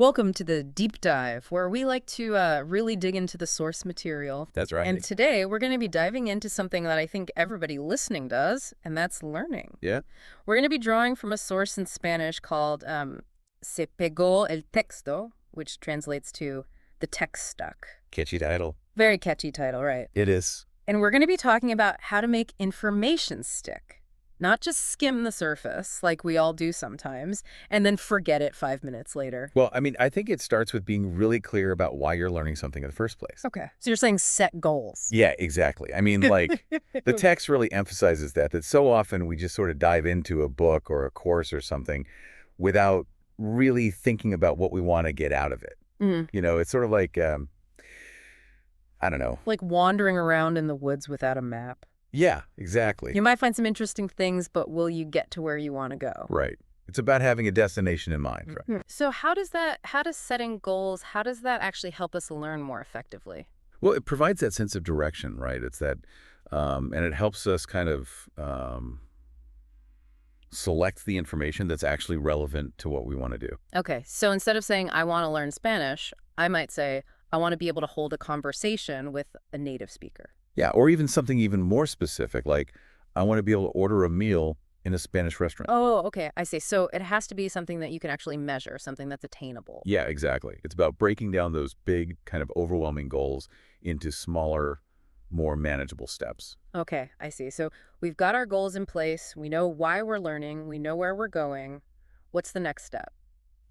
Welcome to the deep dive, where we like to really dig into the source material. That's right. And today we're going to be diving into something that I think everybody listening does, and that's learning. Yeah. We're going to be drawing from a source in Spanish called Se pegó el texto, which translates to the text stuck. Catchy title. Very catchy title, right? It is. And we're going to be talking about how to make information stick. Not just skim the surface, like we all do sometimes, and then forget it 5 minutes later. Well, I think it starts with being really clear about why you're learning something in the first place. Okay. So you're saying set goals. Yeah, exactly. The text really emphasizes that so often we just sort of dive into a book or a course or something without really thinking about what we want to get out of it. Mm. You know, it's sort of like, I don't know. Like wandering around in the woods without a map. Yeah, exactly. You might find some interesting things, but will you get to where you want to go? Right. It's about having a destination in mind, right? So how does setting goals, how does that actually help us learn more effectively? Well, it provides that sense of direction, right? It's that, and it helps us kind of select the information that's actually relevant to what we want to do. Okay, so instead of saying, I want to learn Spanish, I might say, I want to be able to hold a conversation with a native speaker. Yeah, or even something even more specific, like I want to be able to order a meal in a Spanish restaurant. Oh, okay, I see. So it has to be something that you can actually measure, something that's attainable. Yeah, exactly. It's about breaking down those big, kind of overwhelming goals into smaller, more manageable steps. Okay, I see. So we've got our goals in place. We know why we're learning. We know where we're going. What's the next step?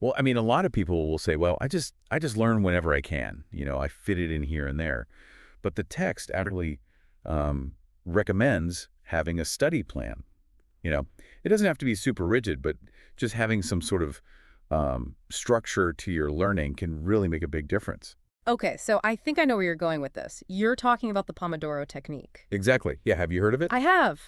Well, a lot of people will say, well, I just learn whenever I can. You know, I fit it in here and there. But the text actually recommends having a study plan. You know, it doesn't have to be super rigid, but just having some sort of structure to your learning can really make a big difference. Okay, so I think I know where you're going with this. You're talking about the Pomodoro technique. Exactly. Yeah, have you heard of it? I have.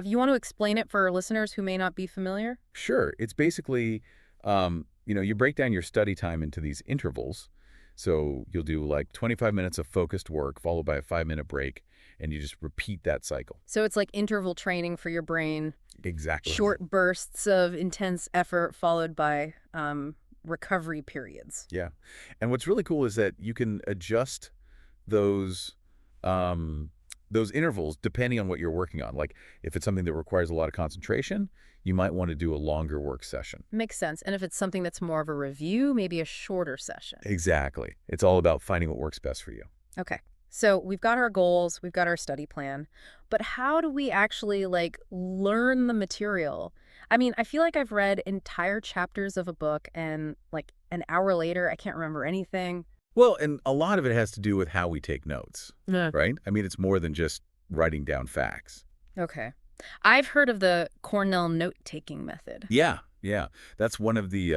You want to explain it for listeners who may not be familiar? Sure. It's basically, you break down your study time into these intervals. So you'll do like 25 minutes of focused work followed by a 5-minute break, and you just repeat that cycle. So it's like interval training for your brain. Exactly. Short bursts of intense effort followed by recovery periods. Yeah. And what's really cool is that you can adjust those intervals depending on what you're working on. Like if it's something that requires a lot of concentration, you might want to do a longer work session. Makes sense. And if it's something that's more of a review, maybe a shorter session. Exactly. It's all about finding what works best for you. Okay. So we've got our goals, we've got our study plan, but how do we actually learn the material? I feel like I've read entire chapters of a book and like an hour later, I can't remember anything. Well, and a lot of it has to do with how we take notes, Yeah. right? It's more than just writing down facts. Okay. I've heard of the Cornell note-taking method. Yeah. That's one of the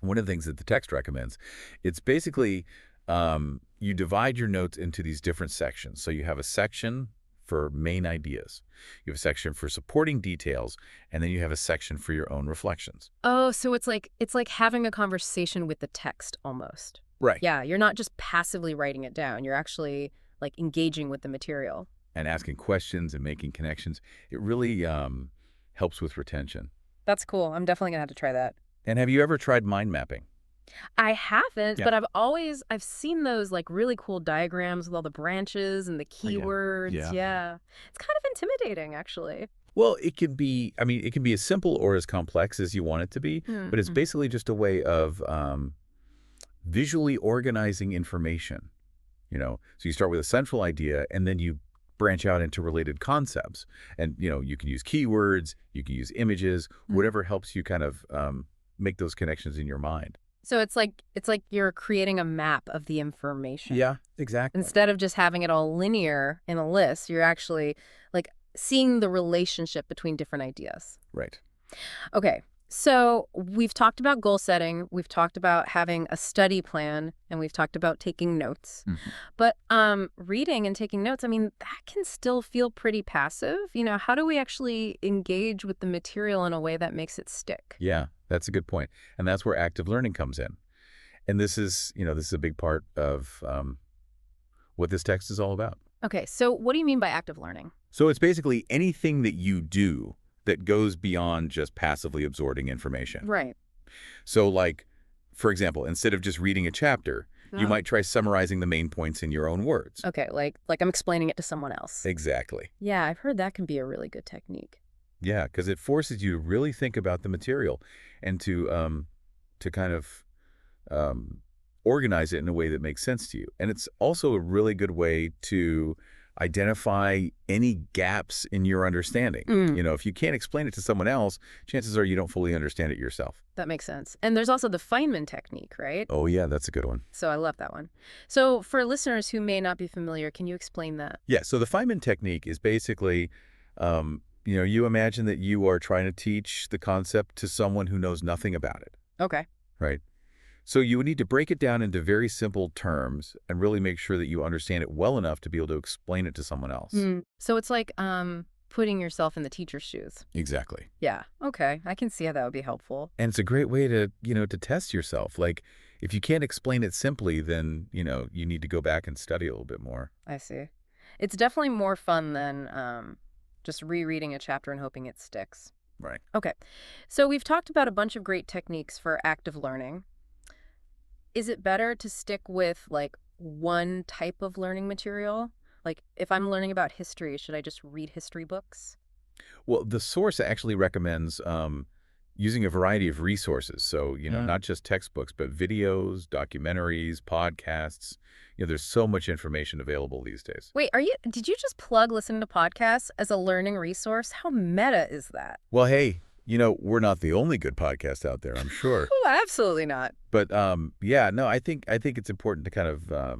things that the text recommends. It's basically you divide your notes into these different sections. So you have a section for main ideas. You have a section for supporting details, and then you have a section for your own reflections. Oh, so it's like having a conversation with the text almost. Right. Yeah, you're not just passively writing it down. You're actually engaging with the material. And asking questions and making connections. It really helps with retention. That's cool. I'm definitely going to have to try that. And have you ever tried mind mapping? I haven't, Yeah. but I've seen those really cool diagrams with all the branches and the keywords. Yeah. It's kind of intimidating, actually. Well, it can be, it can be as simple or as complex as you want it to be, but it's basically just a way of visually organizing information. So you start with a central idea, and then you branch out into related concepts. And, you can use keywords, you can use images, whatever helps you kind of make those connections in your mind. So it's like you're creating a map of the information. Yeah, exactly. Instead of just having it all linear in a list, you're actually seeing the relationship between different ideas. Right. Okay. So we've talked about goal setting, we've talked about having a study plan, and we've talked about taking notes. But reading and taking notes, that can still feel pretty passive. How do we actually engage with the material in a way that makes it stick? Yeah, that's a good point. And that's where active learning comes in. And this is a big part of what this text is all about. Okay, so what do you mean by active learning? So it's basically anything that you do that goes beyond just passively absorbing information. Right. So For example, instead of just reading a chapter, you might try summarizing the main points in your own words. Okay, like I'm explaining it to someone else. Exactly. Yeah, I've heard that can be a really good technique. Yeah, because it forces you to really think about the material and to kind of um, organize it in a way that makes sense to you. And it's also a really good way to identify any gaps in your understanding. You know, if you can't explain it to someone else, chances are you don't fully understand it yourself. That makes sense. And there's also the Feynman technique, right? Oh, yeah, that's a good one. So I love that one. So for listeners who may not be familiar, can you explain that? Yeah, so the Feynman technique is basically, you imagine that you are trying to teach the concept to someone who knows nothing about it, Okay. right? So you would need to break it down into very simple terms and really make sure that you understand it well enough to be able to explain it to someone else. So it's like putting yourself in the teacher's shoes. Exactly. Yeah. Okay. I can see how that would be helpful. And it's a great way to, to test yourself. Like, if you can't explain it simply, then, you need to go back and study a little bit more. I see. It's definitely more fun than just rereading a chapter and hoping it sticks. Right. Okay. So we've talked about a bunch of great techniques for active learning. Is it better to stick with like one type of learning material? Like if I'm learning about history, should I just read history books? Well, the source actually recommends using a variety of resources. So, not just textbooks, but videos, documentaries, podcasts. There's so much information available these days. Wait, did you just plug listening to podcasts as a learning resource? How meta is that? Well, hey, we're not the only good podcast out there, I'm sure. Oh, absolutely not. But yeah, no, I think it's important to kind of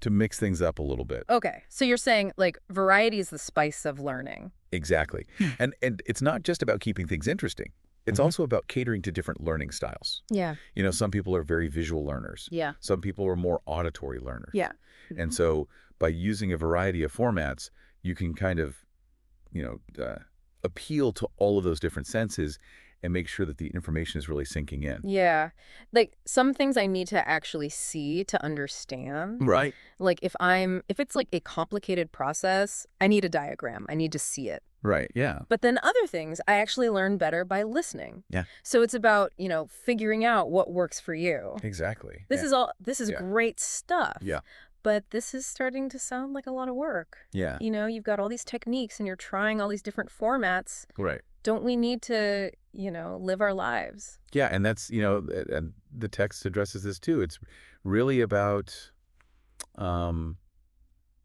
to mix things up a little bit. Okay. So you're saying like variety is the spice of learning. Exactly. And it's not just about keeping things interesting. It's also about catering to different learning styles. Yeah. Some people are very visual learners. Yeah. Some people are more auditory learners. Yeah. And so by using a variety of formats, you can kind of, appeal to all of those different senses and make sure that the information is really sinking in. Yeah. Like some things I need to actually see to understand. Right. Like if it's like a complicated process, I need a diagram. I need to see it. Right. Yeah. But then other things I actually learn better by listening. Yeah. So it's about, figuring out what works for you. Exactly. This is Yeah. great stuff. Yeah. But this is starting to sound like a lot of work. Yeah. You've got all these techniques and you're trying all these different formats. Right. Don't we need to, live our lives? Yeah, and that's, and the text addresses this too. It's really about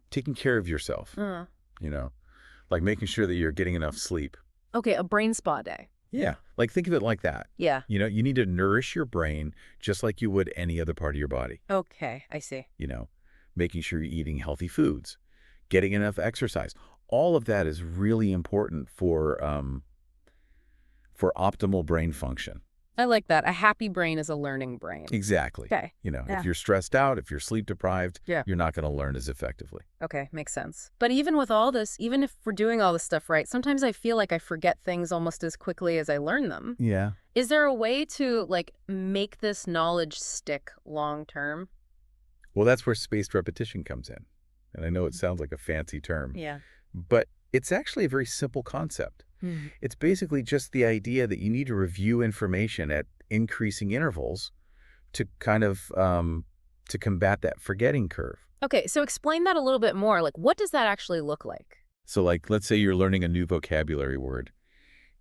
taking care of yourself, like making sure that you're getting enough sleep. Okay, a brain spa day. Yeah, like think of it like that. Yeah. You need to nourish your brain just like you would any other part of your body. Okay, I see. Making sure you're eating healthy foods, getting enough exercise. All of that is really important for optimal brain function. I like that. A happy brain is a learning brain. Exactly. Okay. If you're stressed out, if you're sleep deprived, Yeah. you're not going to learn as effectively. Okay, makes sense. But even with all this, even if we're doing all this stuff right, sometimes I feel like I forget things almost as quickly as I learn them. Yeah. Is there a way to make this knowledge stick long term? Well, that's where spaced repetition comes in. And I know it sounds like a fancy term, Yeah. but it's actually a very simple concept. It's basically just the idea that you need to review information at increasing intervals to kind of to combat that forgetting curve. Okay, so explain that a little bit more. What does that actually look like? So let's say you're learning a new vocabulary word.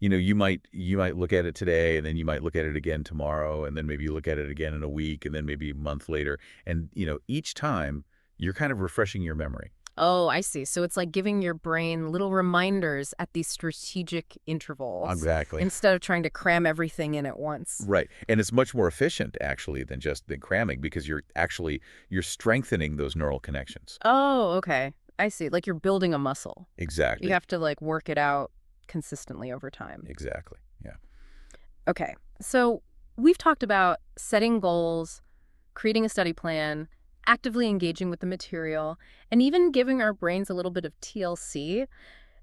You might look at it today, and then you might look at it again tomorrow, and then maybe you look at it again in a week, and then maybe a month later. And, each time you're kind of refreshing your memory. Oh, I see. So it's like giving your brain little reminders at these strategic intervals. Exactly. Instead of trying to cram everything in at once. Right. And it's much more efficient, actually, than cramming, because you're strengthening those neural connections. Oh, okay. I see. Like you're building a muscle. Exactly. You have to work it out consistently over time. Exactly. Yeah. Okay. So we've talked about setting goals, creating a study plan, actively engaging with the material, and even giving our brains a little bit of TLC.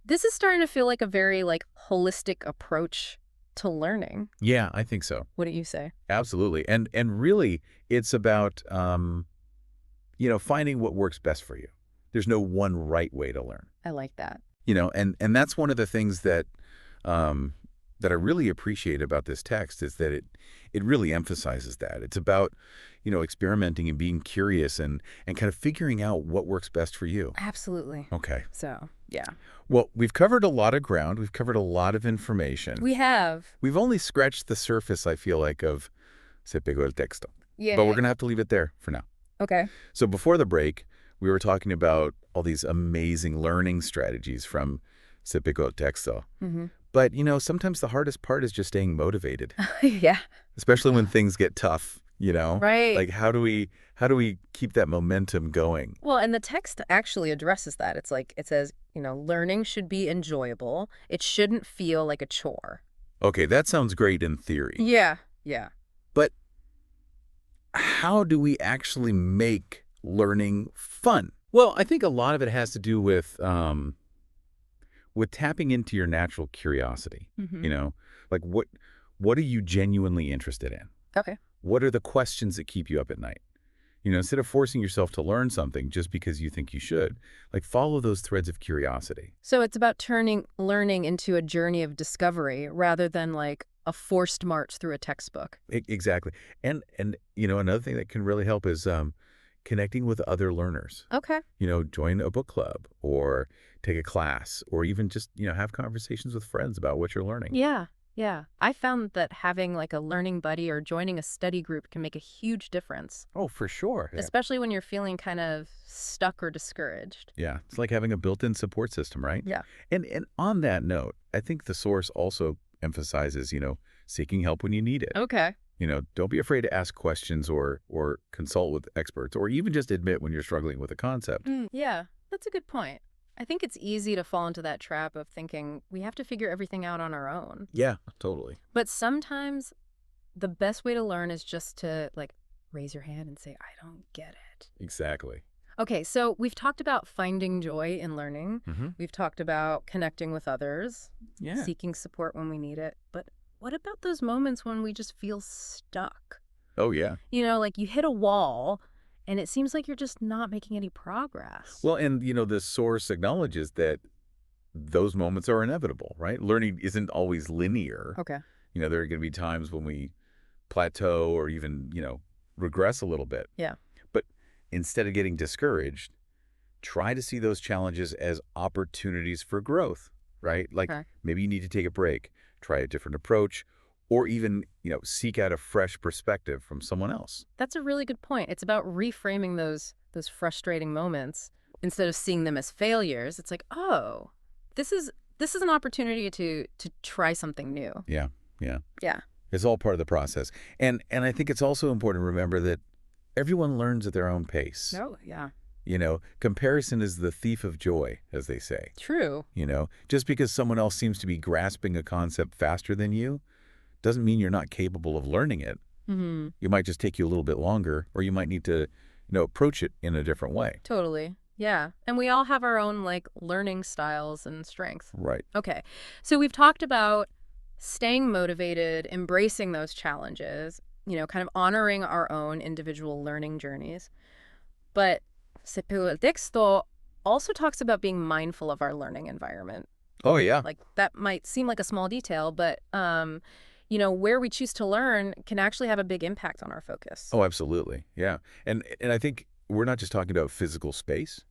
This is starting to feel like a very holistic approach to learning. Yeah, I think so. What do you say? Absolutely. And really, it's about finding what works best for you. There's no one right way to learn. I like that. And that's one of the things that that I really appreciate about this text is that it really emphasizes that. It's about, experimenting and being curious and kind of figuring out what works best for you. Absolutely. Okay. So, yeah. Well, we've covered a lot of ground. We've covered a lot of information. We have. We've only scratched the surface, I feel like, of se pegó el texto. Yeah. But we're going to have to leave it there for now. Okay. So before the break, we were talking about all these amazing learning strategies from se pegó el texto. Mm-hmm. But, sometimes the hardest part is just staying motivated, Yeah. especially when things get tough, Right. Like, how do we keep that momentum going? Well, and the text actually addresses that. It's like, it says, learning should be enjoyable. It shouldn't feel like a chore. Okay, that sounds great in theory. Yeah. Yeah. But how do we actually make learning fun? Well, I think a lot of it has to do with tapping into your natural curiosity. Mm-hmm. Like what are you genuinely interested in? Okay. What are the questions that keep you up at night? Instead of forcing yourself to learn something just because you think you should, like follow those threads of curiosity. So it's about turning learning into a journey of discovery rather than like a forced march through a textbook. Exactly. And another thing that can really help is connecting with other learners. Okay. Join a book club or take a class or even just, have conversations with friends about what you're learning. Yeah. Yeah. I found that having like a learning buddy or joining a study group can make a huge difference, Oh, for sure. Yeah. especially when you're feeling kind of stuck or discouraged. Yeah. It's like having a built-in support system, right? Yeah. And on that note, I think the source also emphasizes, seeking help when you need it. Okay. Don't be afraid to ask questions or consult with experts or even just admit when you're struggling with a concept. Yeah, that's a good point. I think it's easy to fall into that trap of thinking we have to figure everything out on our own. Yeah, totally. But sometimes the best way to learn is just to like raise your hand and say, I don't get it. Exactly. Okay, so we've talked about finding joy in learning. Mm-hmm. We've talked about connecting with others, Yeah. seeking support when we need it. But what about those moments when we just feel stuck? Oh, yeah. Like you hit a wall and it seems like you're just not making any progress. Well, and, the source acknowledges that those moments are inevitable, right? Learning isn't always linear. Okay. There are going to be times when we plateau or even, regress a little bit. Yeah. But instead of getting discouraged, try to see those challenges as opportunities for growth, right? Like Okay. maybe you need to take a break, try a different approach, or even, seek out a fresh perspective from someone else. That's a really good point. It's about reframing those frustrating moments instead of seeing them as failures. It's like, oh, this is an opportunity to try something new. Yeah, yeah. Yeah. It's all part of the process. And I think it's also important to remember that everyone learns at their own pace. No, yeah. Comparison is the thief of joy, as they say. True. Just because someone else seems to be grasping a concept faster than you doesn't mean you're not capable of learning it. Mm-hmm. It might just take you a little bit longer, or you might need to, approach it in a different way. Totally. Yeah. And we all have our own like learning styles and strengths. Right. Okay. So we've talked about staying motivated, embracing those challenges, kind of honoring our own individual learning journeys. But Se pegó el texto also talks about being mindful of our learning environment. Oh, yeah. Like that might seem like a small detail, but where we choose to learn can actually have a big impact on our focus. Oh, absolutely. Yeah. And I think we're not just talking about physical space,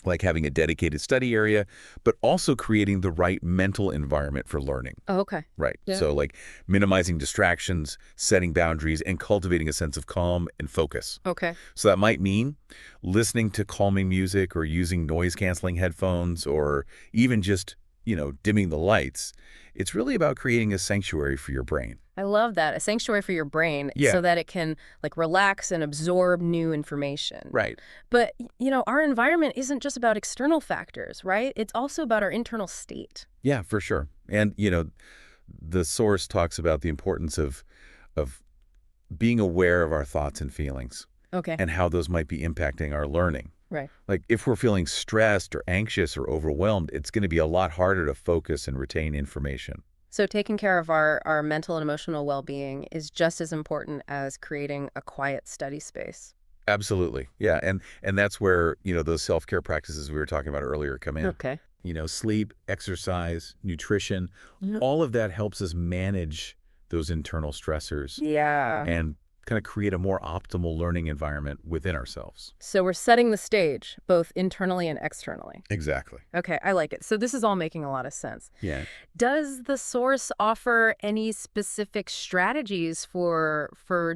like having a dedicated study area, but also creating the right mental environment for learning. Oh, okay. Right. Yeah. So like minimizing distractions, setting boundaries, and cultivating a sense of calm and focus. Okay. So that might mean listening to calming music or using noise-canceling headphones or even just, dimming the lights. It's really about creating a sanctuary for your brain. I love that. A sanctuary for your brain Yeah. so that it can like relax and absorb new information. Right. But, our environment isn't just about external factors, right? It's also about our internal state. Yeah, for sure. And, the source talks about the importance of being aware of our thoughts and feelings Okay. and how those might be impacting our learning. Right. Like if we're feeling stressed or anxious or overwhelmed, it's going to be a lot harder to focus and retain information. So taking care of our mental and emotional well-being is just as important as creating a quiet study space. Absolutely. Yeah. And that's where, those self-care practices we were talking about earlier come in. Okay. Sleep, exercise, nutrition, Mhm. all of that helps us manage those internal stressors Yeah. and kind of create a more optimal learning environment within ourselves. So we're setting the stage, both internally and externally. Exactly. Okay, I like it. So this is all making a lot of sense. Yeah. Does the source offer any specific strategies for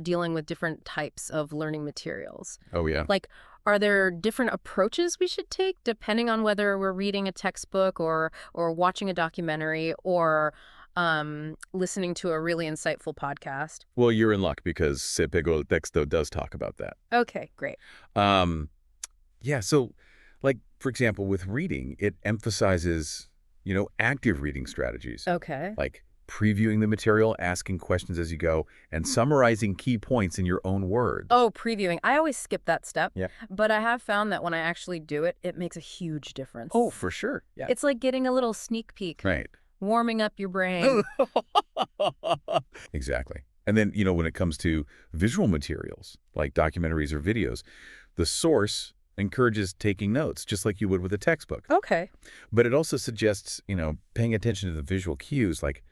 dealing with different types of learning materials? Oh, yeah. Like, are there different approaches we should take depending on whether we're reading a textbook or watching a documentary or listening to a really insightful podcast? Well, you're in luck because Se Pegó el Texto does talk about that. Okay, great. Um, yeah, so, like, for example, with reading, it emphasizes, active reading strategies, Okay. like previewing the material, asking questions as you go, and summarizing key points in your own words. Oh, previewing. I always skip that step, Yeah. but I have found that when I actually do it, it makes a huge difference. Oh, for sure. Yeah. It's like getting a little sneak peek, Right. warming up your brain. Exactly. And then, when it comes to visual materials, like documentaries or videos, the source encourages taking notes, just like you would with a textbook. Okay. But it also suggests, paying attention to the visual cues, like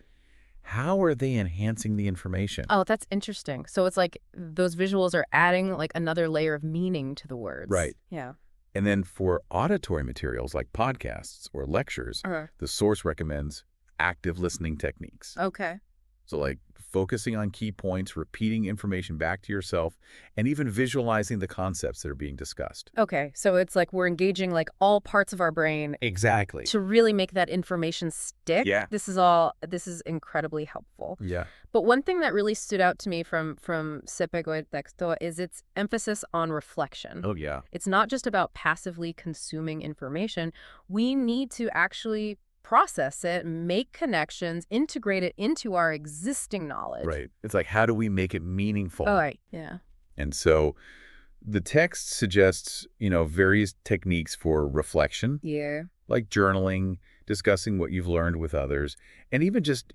how are they enhancing the information? Oh, that's interesting. So it's like those visuals are adding like another layer of meaning to the words. Right. Yeah. And then for auditory materials like podcasts or lectures, the source recommends active listening techniques. Okay. So like focusing on key points, repeating information back to yourself, and even visualizing the concepts that are being discussed. Okay. So it's like we're engaging like all parts of our brain Exactly. to really make that information stick. Yeah. This is incredibly helpful. Yeah. But one thing that really stood out to me from Se Pegó el Texto is its emphasis on reflection. Oh, yeah. It's not just about passively consuming information. We need to actually process it, make connections, integrate it into our existing knowledge. Right. It's like, how do we make it meaningful? Oh, right. Yeah. And so the text suggests, various techniques for reflection, Yeah. like journaling, discussing what you've learned with others, and even just,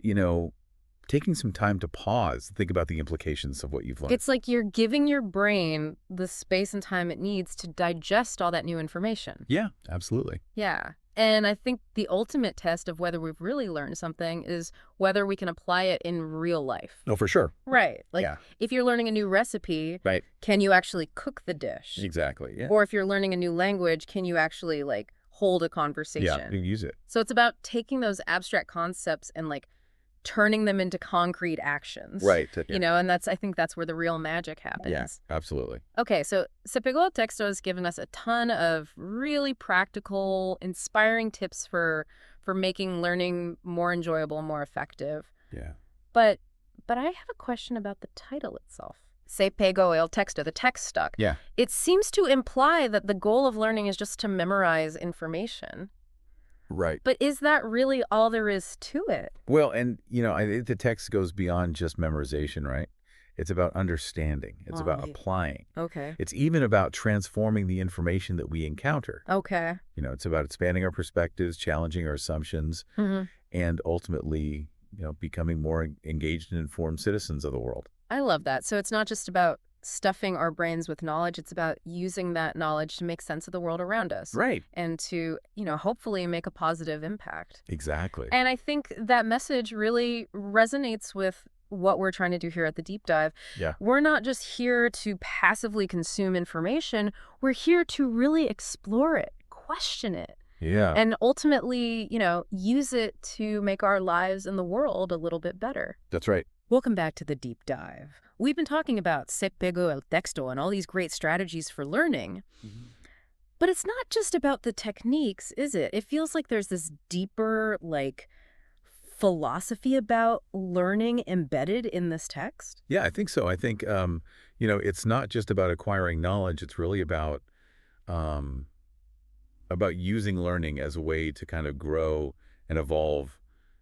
taking some time to pause, think about the implications of what you've learned. It's like you're giving your brain the space and time it needs to digest all that new information. Yeah, absolutely. Yeah. And I think the ultimate test of whether we've really learned something is whether we can apply it in real life. Oh, for sure. Right. Like Yeah. if you're learning a new recipe, Right. can you actually cook the dish? Exactly. Yeah. Or if you're learning a new language, can you actually like hold a Yeah, conversation? you use it. So it's about taking those abstract concepts and like turning them into concrete actions. Right. And I think that's where the real magic happens. Yeah, absolutely. Okay, so Se Pegó el Texto has given us a ton of really practical, inspiring tips for making learning more enjoyable, more effective. Yeah. But I have a question about the title itself. Se Pegó el Texto, the text stuck. Yeah. It seems to imply that the goal of learning is just to memorize information. Right. But is that really all there is to it? Well, and, I think the text goes beyond just memorization, right? It's about understanding. It's about applying. Okay. It's even about transforming the information that we encounter. Okay. It's about expanding our perspectives, challenging our assumptions, and ultimately, becoming more engaged and informed citizens of the world. I love that. So it's not just about stuffing our brains with knowledge. It's about using that knowledge to make sense of the world around us. Right. And to, hopefully make a positive impact. Exactly. And I think that message really resonates with what we're trying to do here at the Deep Dive. Yeah. We're not just here to passively consume information. We're here to really explore it, question it, Yeah. and ultimately, use it to make our lives and the world a little bit better. That's right. Welcome back to the Deep Dive. We've been talking about Se Pegó el Texto and all these great strategies for learning. But it's not just about the techniques, is it? It feels like there's this deeper, philosophy about learning embedded in this text. Yeah, I think so. I think, it's not just about acquiring knowledge. It's really about using learning as a way to kind of grow and evolve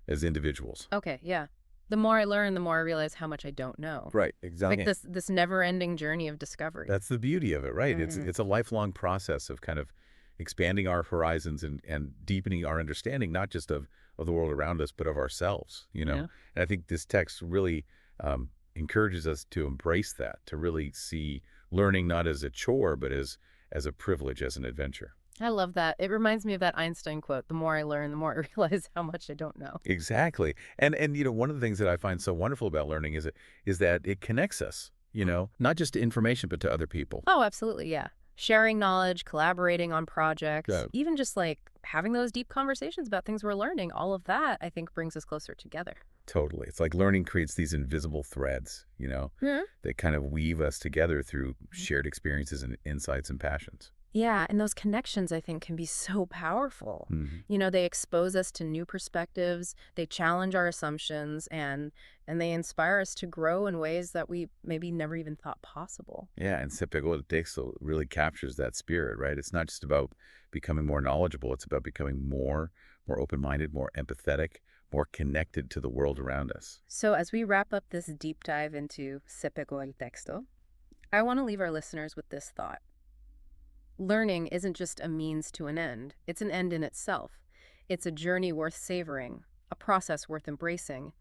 as individuals. Okay, yeah. The more I learn, the more I realize how much I don't know. Right, exactly. Like this never-ending journey of discovery. That's the beauty of it, right? It's a lifelong process of kind of expanding our horizons and deepening our understanding, not just of the world around us, but of ourselves, Yeah. And I think this text really encourages us to embrace that, to really see learning not as a chore, but as a privilege, as an adventure. I love that. It reminds me of that Einstein quote, the more I learn, the more I realize how much I don't know. Exactly. And one of the things that I find so wonderful about learning is that it connects us, not just to information, but to other people. Oh, absolutely, yeah. Sharing knowledge, collaborating on projects, Yeah. even just like having those deep conversations about things we're learning, all of that, I think, brings us closer together. Totally. It's like learning creates these invisible threads, Hmm. that kind of weave us together through shared experiences and insights and passions. Yeah, and those connections, I think, can be so powerful. Hmm. They expose us to new perspectives, they challenge our assumptions, and they inspire us to grow in ways that we maybe never even thought possible. Yeah, and Sepego Texto really captures that spirit, right? It's not just about becoming more knowledgeable. It's about becoming more open-minded, more empathetic, more connected to the world around us. So as we wrap up this deep dive into Sepego el Texto, I want to leave our listeners with this thought. Learning isn't just a means to an end, it's an end in itself. It's a journey worth savoring, a process worth embracing,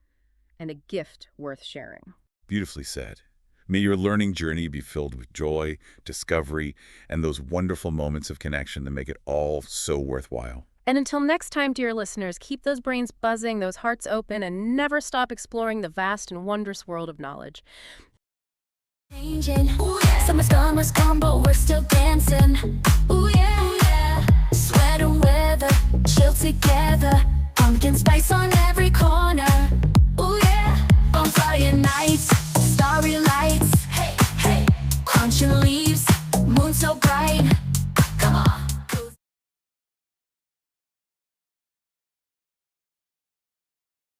and a gift worth sharing. Beautifully said. May your learning journey be filled with joy, discovery, and those wonderful moments of connection that make it all so worthwhile. And until next time, dear listeners, keep those brains buzzing, those hearts open, and never stop exploring the vast and wondrous world of knowledge. Changing. Ooh, yeah. Summer's gone, but we're still dancing. Ooh yeah, ooh, yeah. Sweater weather, chill together. Pumpkin spice on every corner. Ooh yeah, bonfire nights.